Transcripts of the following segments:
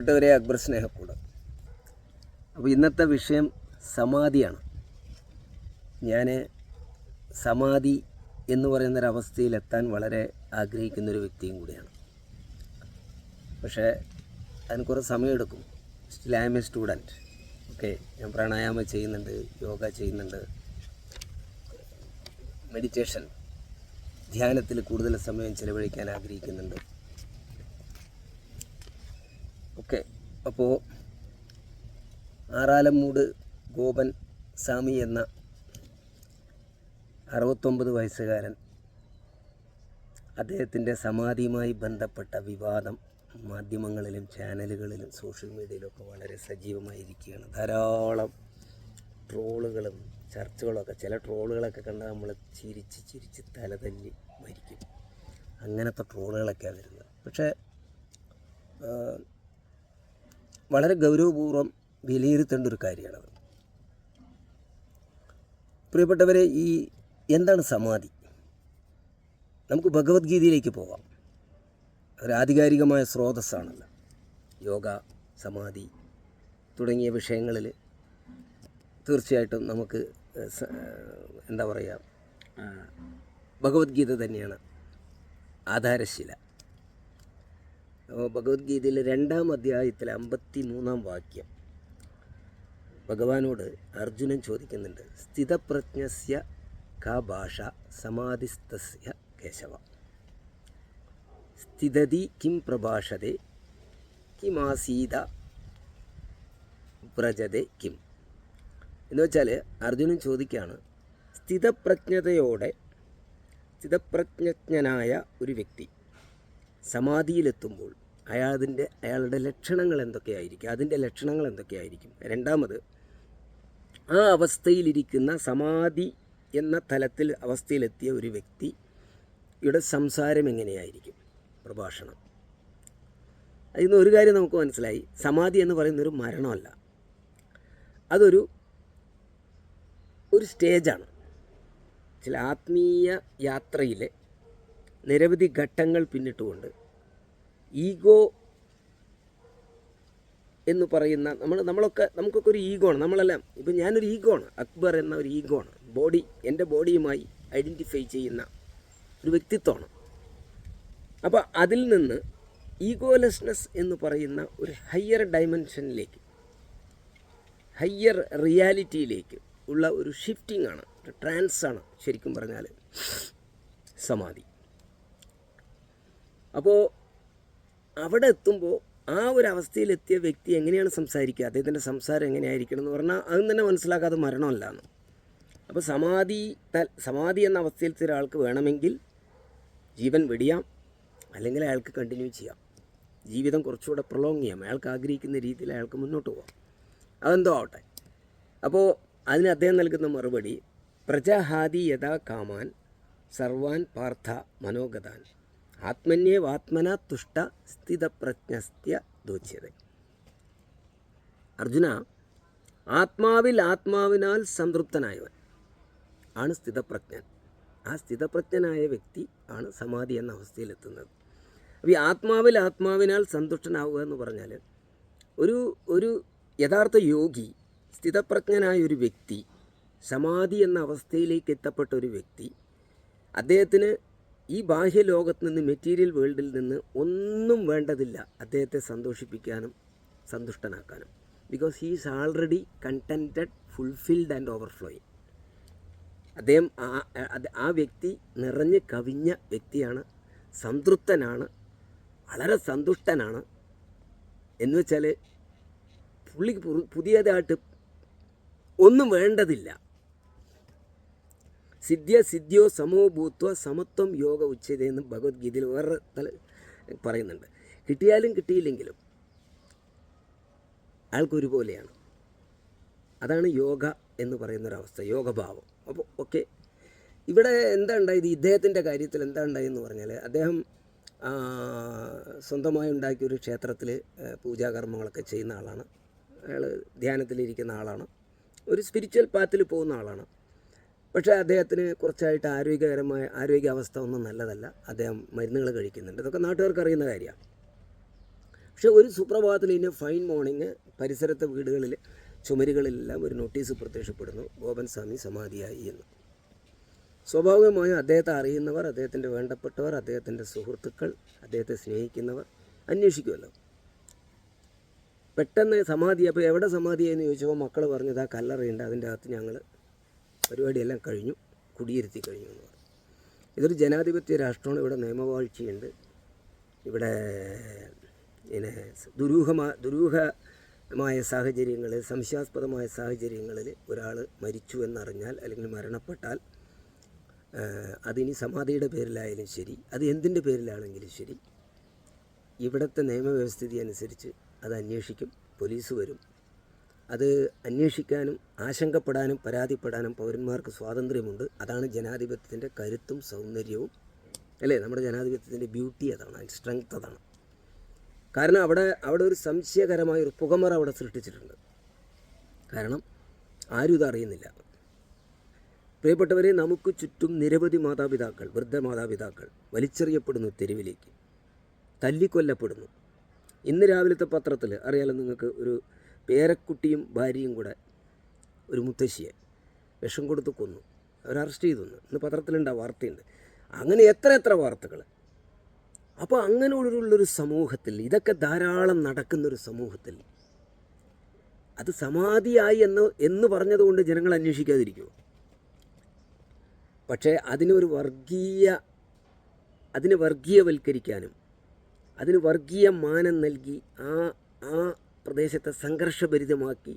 കൂട്ടുകാരെ, അക്ബർ സ്നേഹക്കൂട്. അപ്പോൾ ഇന്നത്തെ വിഷയം സമാധിയാണ്. ഞാൻ സമാധി എന്ന് പറയുന്നൊരവസ്ഥയിലെത്താൻ വളരെ ആഗ്രഹിക്കുന്നൊരു വ്യക്തിയും കൂടിയാണ്. പക്ഷേ അതിന് കുറേ സമയമെടുക്കും. Still I am a student. Okay, ഞാൻ പ്രാണായാമം ചെയ്യുന്നുണ്ട്, യോഗ ചെയ്യുന്നുണ്ട്, മെഡിറ്റേഷൻ, ധ്യാനത്തിൽ കൂടുതൽ സമയം ചിലവഴിക്കാൻ ആഗ്രഹിക്കുന്നുണ്ട്. ഓക്കെ, അപ്പോൾ ആറാലമ്മൂട് ഗോപൻ സ്വാമി എന്ന 69 വയസ്സുകാരൻ, അദ്ദേഹത്തിൻ്റെ സമാധിയുമായി ബന്ധപ്പെട്ട വിവാദം മാധ്യമങ്ങളിലും ചാനലുകളിലും സോഷ്യൽ മീഡിയയിലൊക്കെ വളരെ സജീവമായിരിക്കുകയാണ്. ധാരാളം ട്രോളുകളും ചർച്ചകളൊക്കെ. ചില ട്രോളുകളൊക്കെ കണ്ടാൽ നമ്മൾ ചിരിച്ച് തലതല്ലി മരിക്കും. അങ്ങനത്തെ ട്രോളുകളൊക്കെയാണ് വരുന്നത്. പക്ഷേ വളരെ ഗൗരവപൂർവ്വം വിലയിരുത്തേണ്ട ഒരു കാര്യമാണത്. പ്രിയപ്പെട്ടവരെ, എന്താണ് സമാധി? നമുക്ക് ഭഗവത്ഗീതയിലേക്ക് പോകാം. ഒരു ആധികാരികമായ സ്രോതസ്സാണല്ലോ യോഗ, സമാധി തുടങ്ങിയ വിഷയങ്ങളിൽ. തീർച്ചയായിട്ടും നമുക്ക് എന്താ പറയുക, ഭഗവത്ഗീത തന്നെയാണ് ആധാരശില. ഭഗവത്ഗീതയിൽ 2-ാം അധ്യായത്തിൽ 53-ാം വാക്യം ഭഗവാനോട് അർജുനൻ ചോദിക്കുന്നുണ്ട്. സ്ഥിതപ്രജ്ഞസ്യ കാ ഭാഷ സമാധിസ്ഥസ്യ കേശവ സ്ഥിതതി കിം പ്രഭാഷത്തെ കിമാസീത വ്രജതെ കിം എന്ന് വെച്ചാൽ അർജുനൻ ചോദിക്കുകയാണ്, സ്ഥിതപ്രജ്ഞനായ ഒരു വ്യക്തി സമാധിയിലെത്തുമ്പോൾ അയാളുടെ ലക്ഷണങ്ങൾ എന്തൊക്കെയായിരിക്കും, അതിൻ്റെ ലക്ഷണങ്ങൾ എന്തൊക്കെയായിരിക്കും. രണ്ടാമത്, ആ അവസ്ഥയിലിരിക്കുന്ന സമാധി എന്ന തലത്തിൽ അവസ്ഥയിലെത്തിയ ഒരു വ്യക്തിയുടെ സംസാരം എങ്ങനെയായിരിക്കും, പ്രഭാഷണം. അതിൽ ഒരു കാര്യം നമുക്ക് മനസ്സിലായി. സമാധി എന്ന് പറയുന്നൊരു മരണമല്ല, അതൊരു സ്റ്റേജാണ്. ചില ആത്മീയ യാത്രയിലെ നിരവധി ഘട്ടങ്ങൾ പിന്നിട്ടുകൊണ്ട് ഈഗോ എന്ന് പറയുന്ന നമുക്കൊക്കെ ഒരു ഈഗോ ആണ്. നമ്മളെല്ലാം ഇപ്പം ഞാനൊരു ഈഗോ ആണ്, അക്ബർ എന്ന ഒരു ഈഗോ ആണ്. എൻ്റെ ബോഡിയുമായി ഐഡൻറ്റിഫൈ ചെയ്യുന്ന ഒരു വ്യക്തിത്വമാണ്. അപ്പോൾ അതിൽ നിന്ന് ഈഗോലെസ്നെസ് എന്ന് പറയുന്ന ഒരു ഹയ്യർ ഡയമെൻഷനിലേക്ക്, ഹയ്യർ റിയാലിറ്റിയിലേക്ക് ഉള്ള ഒരു ഷിഫ്റ്റിംഗ് ആണ്, ഒരു ട്രാൻസാണ് ശരിക്കും പറഞ്ഞാൽ സമാധി. അപ്പോൾ അവിടെ എത്തുമ്പോൾ ആ ഒരു അവസ്ഥയിലെത്തിയ വ്യക്തി എങ്ങനെയാണ് സംസാരിക്കുക, അദ്ദേഹത്തിൻ്റെ സംസാരം എങ്ങനെയായിരിക്കണം എന്ന് പറഞ്ഞാൽ അതും തന്നെ മനസ്സിലാക്കാതെ മരണമല്ലാന്ന്. അപ്പോൾ സമാധി എന്ന അവസ്ഥയിലത്തെ ഒരാൾക്ക് വേണമെങ്കിൽ ജീവൻ വെടിയാം, അല്ലെങ്കിൽ അയാൾക്ക് കണ്ടിന്യൂ ചെയ്യാം, ജീവിതം കുറച്ചുകൂടെ പ്രൊലോങ് ചെയ്യാം, അയാൾക്ക് ആഗ്രഹിക്കുന്ന രീതിയിൽ അയാൾക്ക് മുന്നോട്ട് പോകാം. അതെന്തോ ആവട്ടെ. അപ്പോൾ അതിന് അദ്ദേഹം നൽകുന്ന മറുപടി, പ്രജഹാദി യഥാ കാമാൻ സർവാൻ പാർത്ഥ മനോഗതാൻ ആത്മന്യേവാത്മന തുഷ്ട സ്ഥിതപ്രജ്ഞസ്ത്യ ദോച്യത. അർജുന, ആത്മാവിനാൽ സംതൃപ്തനായവൻ ആണ് സ്ഥിതപ്രജ്ഞൻ. ആ സ്ഥിതപ്രജ്ഞനായ വ്യക്തി ആണ് സമാധി എന്ന അവസ്ഥയിലെത്തുന്നത്. അപ്പോൾ ഈ ആത്മാവിനാൽ സന്തുഷ്ടനാവുക എന്ന് പറഞ്ഞാൽ ഒരു യഥാർത്ഥ യോഗി, സ്ഥിതപ്രജ്ഞനായ ഒരു വ്യക്തി, സമാധി എന്ന അവസ്ഥയിലേക്ക് എത്തപ്പെട്ട ഒരു വ്യക്തി, അദ്ദേഹത്തിന് ഈ ബാഹ്യലോകത്ത് നിന്ന്, മെറ്റീരിയൽ വേൾഡിൽ നിന്ന് ഒന്നും വേണ്ടതില്ല അദ്ദേഹത്തെ സന്തോഷിപ്പിക്കാനും സന്തുഷ്ടനാക്കാനും. Because he is already contented, fulfilled and overflowing. അദ്ദേഹം ആ വ്യക്തി നിറഞ്ഞ് കവിഞ്ഞ വ്യക്തിയാണ്, സംതൃപ്തനാണ്, വളരെ സന്തുഷ്ടനാണ്. എന്ന് വെച്ചാൽ പുള്ളിക്ക് പുതിയതായിട്ട് ഒന്നും വേണ്ടതില്ല. സിദ്ധ്യോ സമോ ഭൂത്വ സമത്വം യോഗ ഉച്ചതയെന്ന് ഭഗവത്ഗീതയിൽ വേറെ പറയുന്നുണ്ട്. കിട്ടിയാലും കിട്ടിയില്ലെങ്കിലും അയാൾക്കൊരുപോലെയാണ്. അതാണ് യോഗ എന്ന് പറയുന്നൊരവസ്ഥ, യോഗഭാവം. അപ്പോൾ ഓക്കെ, ഇവിടെ എന്താ ഉണ്ടായത്, ഇദ്ദേഹത്തിൻ്റെ കാര്യത്തിൽ എന്താ ഉണ്ടായെന്ന് പറഞ്ഞാൽ, അദ്ദേഹം സ്വന്തമായി ഉണ്ടാക്കിയൊരു ക്ഷേത്രത്തിൽ പൂജാകർമ്മങ്ങളൊക്കെ ചെയ്യുന്ന ആളാണ്. അയാൾ ധ്യാനത്തിലിരിക്കുന്ന ആളാണ്, ഒരു സ്പിരിച്വൽ പാത്തിൽ പോകുന്ന ആളാണ്. പക്ഷേ അദ്ദേഹത്തിന് കുറച്ചായിട്ട് ആരോഗ്യാവസ്ഥ ഒന്നും നല്ലതല്ല. അദ്ദേഹം മരുന്നുകൾ കഴിക്കുന്നുണ്ട്. ഇതൊക്കെ നാട്ടുകാർക്ക് അറിയുന്ന കാര്യമാണ്. പക്ഷേ ഒരു സുപ്രഭാതത്തിൽ ഇതിന് ഫൈൻ മോർണിംഗ് പരിസരത്തെ വീടുകളിൽ ചുമരുകളിലെല്ലാം ഒരു നോട്ടീസ് പ്രത്യക്ഷപ്പെടുന്നു, ഗോപൻ സ്വാമി സമാധിയായി എന്ന്. സ്വാഭാവികമായും അദ്ദേഹത്തെ അറിയുന്നവർ, അദ്ദേഹത്തിൻ്റെ വേണ്ടപ്പെട്ടവർ, അദ്ദേഹത്തിൻ്റെ സുഹൃത്തുക്കൾ, അദ്ദേഹത്തെ സ്നേഹിക്കുന്നവർ അന്വേഷിക്കുമല്ലോ. പെട്ടെന്ന് സമാധി, അപ്പോൾ എവിടെ സമാധിയായെന്ന് ചോദിച്ചപ്പോൾ മക്കൾ പറഞ്ഞു, ഇതാ കല്ലറയുണ്ട്, അതിൻ്റെ അകത്ത് ഞങ്ങൾ പരിപാടിയെല്ലാം കഴിഞ്ഞു, കുടിയിരുത്തി കഴിഞ്ഞു എന്ന് പറഞ്ഞു. ഇതൊരു ജനാധിപത്യ രാഷ്ട്രമാണ്. ഇവിടെ നിയമവാഴ്ചയുണ്ട്. ഇവിടെ പിന്നെ ദുരൂഹമായ സാഹചര്യങ്ങളിൽ, സംശയാസ്പദമായ സാഹചര്യങ്ങളിൽ ഒരാൾ മരിച്ചു എന്നറിഞ്ഞാൽ അല്ലെങ്കിൽ മരണപ്പെട്ടാൽ അതിനി സമാധിയുടെ പേരിലായാലും ശരി, അത് എന്തിൻ്റെ പേരിലാണെങ്കിലും ശരി, ഇവിടുത്തെ നിയമവ്യവസ്ഥിതി അനുസരിച്ച് അത് അന്വേഷിക്കും, പോലീസ് വരും. അത് അന്വേഷിക്കാനും ആശങ്കപ്പെടാനും പരാതിപ്പെടാനും പൗരന്മാർക്ക് സ്വാതന്ത്ര്യമുണ്ട്. അതാണ് ജനാധിപത്യത്തിൻ്റെ കരുത്തും സൗന്ദര്യവും, അല്ലേ? നമ്മുടെ ജനാധിപത്യത്തിൻ്റെ ബ്യൂട്ടി അതാണ്, അതിൻ്റെ സ്ട്രെങ്ത് അതാണ്. കാരണം അവിടെ ഒരു സംശയകരമായൊരു പുകമറ അവിടെ സൃഷ്ടിച്ചിട്ടുണ്ട്. കാരണം ആരും ഇതറിയുന്നില്ല. പ്രിയപ്പെട്ടവരെ, നമുക്ക് ചുറ്റും നിരവധി മാതാപിതാക്കൾ, വൃദ്ധ മാതാപിതാക്കൾ വലിച്ചെറിയപ്പെടുന്നു, തെരുവിലേക്ക് തല്ലിക്കൊല്ലപ്പെടുന്നു. ഇന്ന് രാവിലത്തെ പത്രത്തിൽ അറിയാലോ നിങ്ങൾക്ക്, ഒരു പേരക്കുട്ടിയും ഭാര്യയും കൂടെ ഒരു മുത്തശ്ശിയെ വിഷം കൊടുത്ത് കൊന്നു, അവർ അറസ്റ്റ് ചെയ്തു. ഇന്ന് പത്രത്തിലുണ്ട്, വാർത്തയുണ്ട്. അങ്ങനെ എത്ര വാർത്തകൾ. അപ്പോൾ അങ്ങനെയുള്ളൊരു സമൂഹത്തിൽ, ഇതൊക്കെ ധാരാളം നടക്കുന്നൊരു സമൂഹത്തിൽ അത് സമാധിയായി എന്ന് പറഞ്ഞതുകൊണ്ട് ജനങ്ങൾ അന്വേഷിക്കാതിരിക്കുമോ? പക്ഷേ അതിനെ വർഗീയവൽക്കരിക്കാനും അതിന് വർഗീയ മാനം നൽകി ആ പ്രദേശത്തെ സംഘർഷഭരിതമാക്കി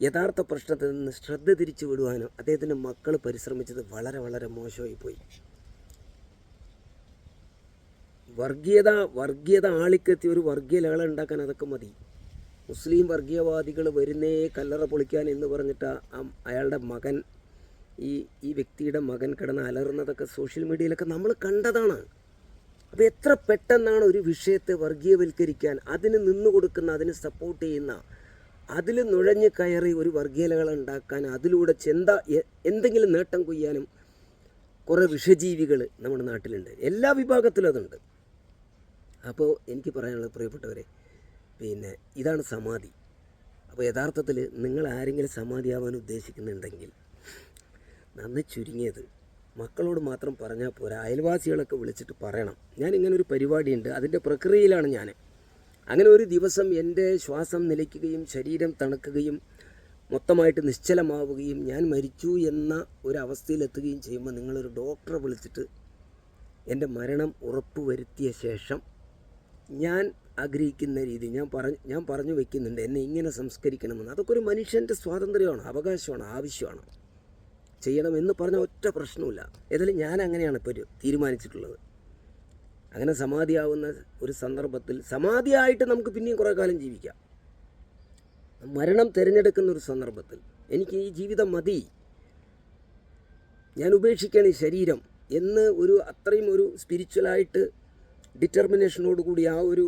യഥാർത്ഥ പ്രശ്നത്തിൽ നിന്ന് ശ്രദ്ധ തിരിച്ചു വിടുവാനും അദ്ദേഹത്തിൻ്റെ മക്കൾ പരിശ്രമിച്ചത് വളരെ വളരെ മോശമായി പോയി. വർഗീയത ആളിക്കെത്തി ഒരു വർഗീയ ലഹള ഉണ്ടാക്കാൻ അതൊക്കെ മതി. മുസ്ലിം വർഗീയവാദികൾ വരുന്നേ കല്ലറ പൊളിക്കാൻ എന്ന് പറഞ്ഞിട്ട് അയാളുടെ മകൻ, ഈ വ്യക്തിയുടെ മകൻ കിടന്ന് അലറുന്നതൊക്കെ സോഷ്യൽ മീഡിയയിലൊക്കെ നമ്മൾ കണ്ടതാണ്. അപ്പോൾ എത്ര പെട്ടെന്നാണ് ഒരു വിഷയത്തെ വർഗീയവൽക്കരിക്കാൻ, അതിന് നിന്നുകൊടുക്കുന്ന, അതിന് സപ്പോർട്ട് ചെയ്യുന്ന, അതിൽ നുഴഞ്ഞു കയറി ഒരു വർഗീയലകൾ ഉണ്ടാക്കാൻ, അതിലൂടെ എന്തെങ്കിലും നേട്ടം കൊയ്യാനും കുറേ വിഷജീവികൾ നമ്മുടെ നാട്ടിലുണ്ട്. എല്ലാ വിഭാഗത്തിലും അതുണ്ട്. അപ്പോൾ എനിക്ക് പറയാനുള്ളത്, പ്രിയപ്പെട്ടവരെ, ഇതാണ് സമാധി. അപ്പോൾ യഥാർത്ഥത്തിൽ നിങ്ങൾ ആരെങ്കിലും സമാധിയാവാൻ ഉദ്ദേശിക്കുന്നുണ്ടെങ്കിൽ നന്ന് ചുരുങ്ങിയത് മക്കളോട് മാത്രം പറഞ്ഞാൽ പോരാ, അയൽവാസികളൊക്കെ വിളിച്ചിട്ട് പറയണം. ഞാനിങ്ങനൊരു പരിപാടിയുണ്ട്, അതിൻ്റെ പ്രക്രിയയിലാണ് ഞാൻ. അങ്ങനെ ഒരു ദിവസം എൻ്റെ ശ്വാസം നിലയ്ക്കുകയും ശരീരം തണുക്കുകയും മൊത്തമായിട്ട് നിശ്ചലമാവുകയും ഞാൻ മരിച്ചു എന്ന ഒരവസ്ഥയിലെത്തുകയും ചെയ്യുമ്പോൾ നിങ്ങളൊരു ഡോക്ടറെ വിളിച്ചിട്ട് എൻ്റെ മരണം ഉറപ്പുവരുത്തിയ ശേഷം ഞാൻ ആഗ്രഹിക്കുന്ന രീതി ഞാൻ പറഞ്ഞു വയ്ക്കുന്നുണ്ട്, എന്നെ ഇങ്ങനെ സംസ്കരിക്കണമെന്ന്. അതൊക്കെ ഒരു മനുഷ്യൻ്റെ സ്വാതന്ത്ര്യമാണ്, അവകാശമാണ്, ആവശ്യമാണ്. ചെയ്യണമെന്ന് പറഞ്ഞ ഒറ്റ പ്രശ്നമില്ല. ഏതായാലും ഞാൻ അങ്ങനെയാണ് ഇപ്പോൾ തീരുമാനിച്ചിട്ടുള്ളത്. അങ്ങനെ സമാധിയാവുന്ന ഒരു സന്ദർഭത്തിൽ, സമാധിയായിട്ട് നമുക്ക് പിന്നെയും കുറേ കാലം ജീവിക്കാം. മരണം തിരഞ്ഞെടുക്കുന്ന ഒരു സന്ദർഭത്തിൽ എനിക്ക് ഈ ജീവിതം മതി, ഞാൻ ഉപേക്ഷിക്കുകയാണ് ഈ ശരീരം എന്ന് അത്രയും ഒരു സ്പിരിച്വലായിട്ട് ഡിറ്റർമിനേഷനോടുകൂടി ആ ഒരു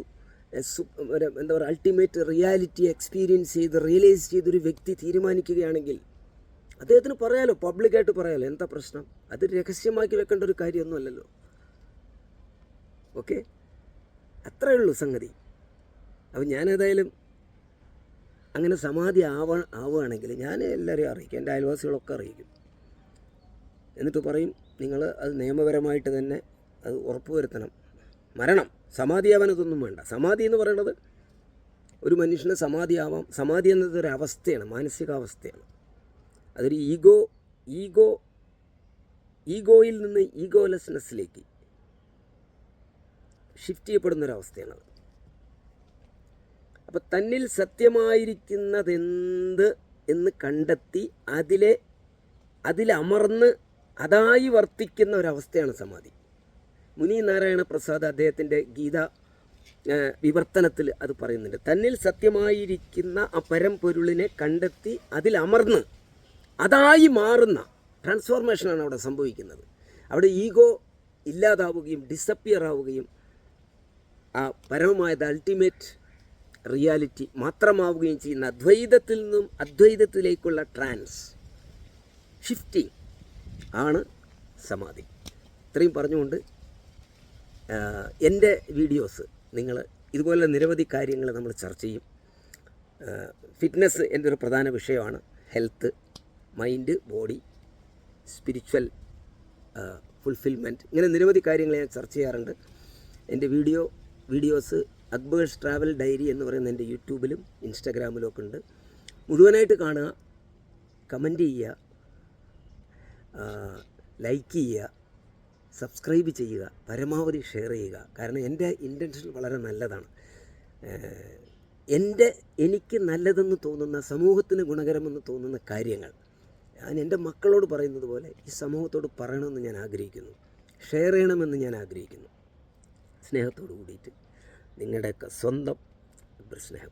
എന്താ പറയുക, അൾട്ടിമേറ്റ് റിയാലിറ്റി എക്സ്പീരിയൻസ് റിയലൈസ് ചെയ്തൊരു വ്യക്തി തീരുമാനിക്കുകയാണെങ്കിൽ അദ്ദേഹത്തിന് പറയാലോ, പബ്ലിക്കായിട്ട് പറയാലോ, എന്താ പ്രശ്നം? അത് രഹസ്യമാക്കി വെക്കേണ്ട ഒരു കാര്യമൊന്നുമല്ലല്ലോ. ഓക്കെ, അത്രയേ ഉള്ളൂ സംഗതി. അപ്പം ഞാനേതായാലും അങ്ങനെ സമാധി ആവുകയാണെങ്കിൽ ഞാൻ എല്ലാവരെയും അറിയിക്കും, എൻ്റെ അയൽവാസികളൊക്കെ അറിയിക്കും. എന്നിട്ട് പറയും, നിങ്ങൾ അത് നിയമപരമായിട്ട് തന്നെ അത് ഉറപ്പുവരുത്തണം. മരണം സമാധിയാവാൻ ഇതൊന്നും വേണ്ട. സമാധി എന്ന് പറയുന്നത് ഒരു മനുഷ്യന് സമാധിയാവാം. സമാധി എന്നതൊരു അവസ്ഥയാണ്, മാനസികാവസ്ഥയാണ്. അതൊരു ഈഗോയിൽ നിന്ന് ഈഗോലെസ്നെസ്സിലേക്ക് ഷിഫ്റ്റ് ചെയ്യപ്പെടുന്നൊരവസ്ഥയാണത്. അപ്പം തന്നിൽ സത്യമായിരിക്കുന്നതെന്ത് എന്ന് കണ്ടെത്തി അതിലമർന്ന് അതായി വർത്തിക്കുന്ന ഒരവസ്ഥയാണ് സമാധി. മുനി നാരായണ പ്രസാദ് അദ്ദേഹത്തിൻ്റെ ഗീത വിവർത്തനത്തിൽ അത് പറയുന്നുണ്ട്. തന്നിൽ സത്യമായിരിക്കുന്ന ആ പരമ്പൊരുളിനെ കണ്ടെത്തി അതിലമർന്ന് അതായി മാറുന്ന ട്രാൻസ്ഫോർമേഷനാണ് അവിടെ സംഭവിക്കുന്നത്. അവിടെ ഈഗോ ഇല്ലാതാവുകയും ഡിസപ്പിയർ ആവുകയും ആ പരമമായത് അൾട്ടിമേറ്റ് റിയാലിറ്റി മാത്രമാവുകയും ചെയ്യുന്ന അദ്വൈതത്തിൽ നിന്നും അദ്വൈതത്തിലേക്കുള്ള ഷിഫ്റ്റിംഗ് ആണ് സമാധി. ഇത്രയും പറഞ്ഞുകൊണ്ട് എൻ്റെ വീഡിയോസ് നിങ്ങൾ ഇതുപോലെ നിരവധി കാര്യങ്ങൾ നമ്മൾ ചർച്ച ചെയ്യും. ഫിറ്റ്നസ് എൻ്റെ ഒരു പ്രധാന വിഷയമാണ്. Health, mind, body, spiritual fulfilment, ഇങ്ങനെ നിരവധി കാര്യങ്ങൾ ഞാൻ ചർച്ച ചെയ്യാറുണ്ട്. എൻ്റെ വീഡിയോസ് അക്ബേഴ്സ് ട്രാവൽ ഡയറി എന്ന് പറയുന്ന എൻ്റെ യൂട്യൂബിലും ഇൻസ്റ്റാഗ്രാമിലും ഒക്കെ ഉണ്ട്. മുഴുവനായിട്ട് കാണുക, കമൻറ്റ് ചെയ്യുക, ലൈക്ക് ചെയ്യുക, സബ്സ്ക്രൈബ് ചെയ്യുക, പരമാവധി ഷെയർ ചെയ്യുക. കാരണം എൻ്റെ ഇൻറ്റൻഷൻ വളരെ നല്ലതാണ്. എനിക്ക് നല്ലതെന്ന് തോന്നുന്ന, സമൂഹത്തിന് ഗുണകരമെന്ന് തോന്നുന്ന കാര്യങ്ങൾ ഞാൻ എൻ്റെ മക്കളോട് പറയുന്നത് പോലെ ഈ സമൂഹത്തോട് പറയണമെന്ന് ഞാൻ ആഗ്രഹിക്കുന്നു, ഷെയർ ചെയ്യണമെന്ന് ഞാൻ ആഗ്രഹിക്കുന്നു. സ്നേഹത്തോട് കൂടിയിട്ട് നിങ്ങളുടെയൊക്കെ സ്വന്തം സ്നേഹം.